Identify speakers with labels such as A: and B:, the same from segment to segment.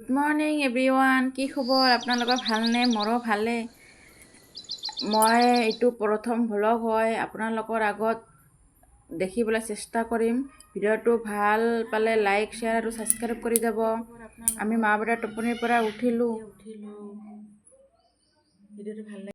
A: Good morning everyone, কি খবৰ? আপোনালোকৰ ভালনে? মোৰো ভালে। মই এইটো প্ৰথম ভ্লগ হয়, আপোনালোকৰ আগত দেখিবলৈ চেষ্টা কৰিম। ভিডিঅ'টো ভাল পালে লাইক, শ্বেয়াৰ আৰু ছাবস্ক্ৰাইব কৰি যাব। আমি মা বেটা টোপনিৰ পৰা উঠিলোঁ। ভিডিঅ'টো ভাল লাগে।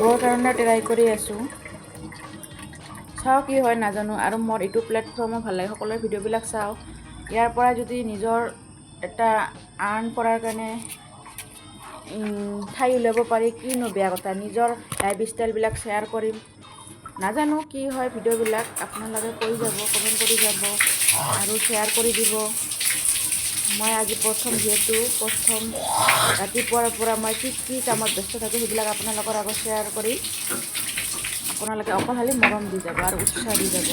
A: বৰ কাৰণে ট্ৰাই কৰি আছোঁ, চাওঁ কি হয় নাজানো। আৰু মোৰ এইটো প্লেটফৰ্মো ভাল লাগে, সকলোৰে ভিডিঅ'বিলাক চাওঁ। ইয়াৰ পৰা যদি নিজৰ এটা আৰ্ণ কৰাৰ কাৰণে ঠাই উলিয়াব পাৰি, কিনো বেয়া কথা। নিজৰ লাইফ ষ্টাইলবিলাক শ্বেয়াৰ কৰিম। নাজানো কি হয় ভিডিঅ'বিলাক, আপোনালোকে কৈ যাব, কমেণ্ট কৰি যাব আৰু শ্বেয়াৰ কৰি দিব। মই আজি প্ৰথম ৰাতিপুৱাৰ পৰা মই কি কামত ব্যস্ত থাকোঁ সেইবিলাক আপোনালোকৰ আগত শ্বেয়াৰ কৰি আপোনালোকে অকল খালি মৰম দি যাব আৰু উৎসাহ দি যাব।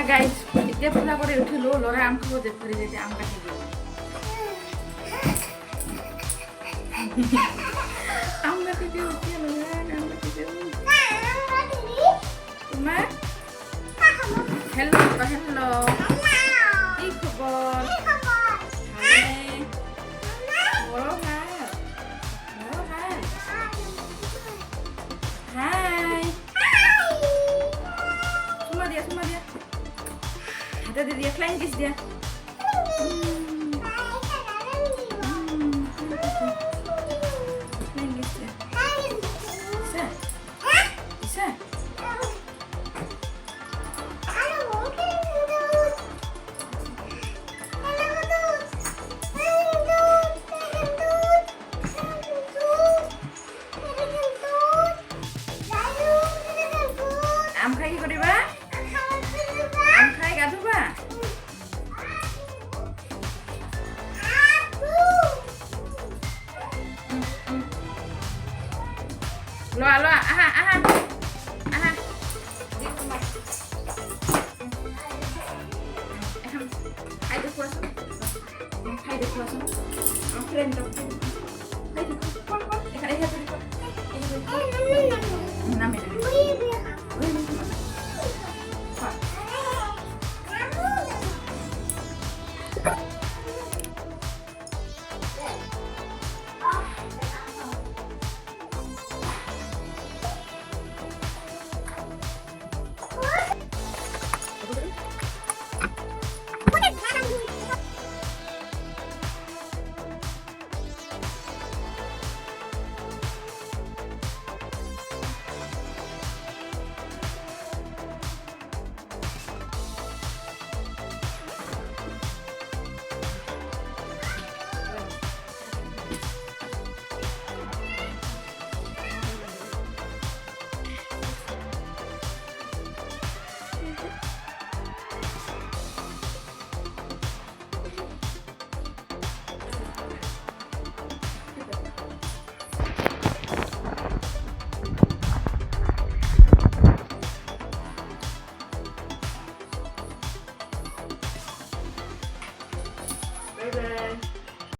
A: Guys, এতিয়া পূজা কৰি উঠিলোঁ, ল'ৰাই আম খাব ধৰি যেতিয়া আম কাটি দিওঁ। আম কাটি দিওঁ এতিয়া ল'ৰাই আম কাটি দিওঁ। তোমাৰ হেল্ল' হেল্ল' কি খবৰ? ভালনে? মোৰো ভাল। মোৰো ভাল। হাই চুমা দিয়া চুমা দিয়া হাতে দি দিয়া ফ্লাইং কিছ দিয়া ফ্লাইং কিছ দিয়া ইছা ইছা আম খাই কি কৰিবা? আম খাই গা ধুবা? লোৱা লোৱা আহা আহা আহা খাই দেখুৱাচোন খাই দেখুৱাচোন ফ্ৰেণ্ডক খাই দেখুৱা নামি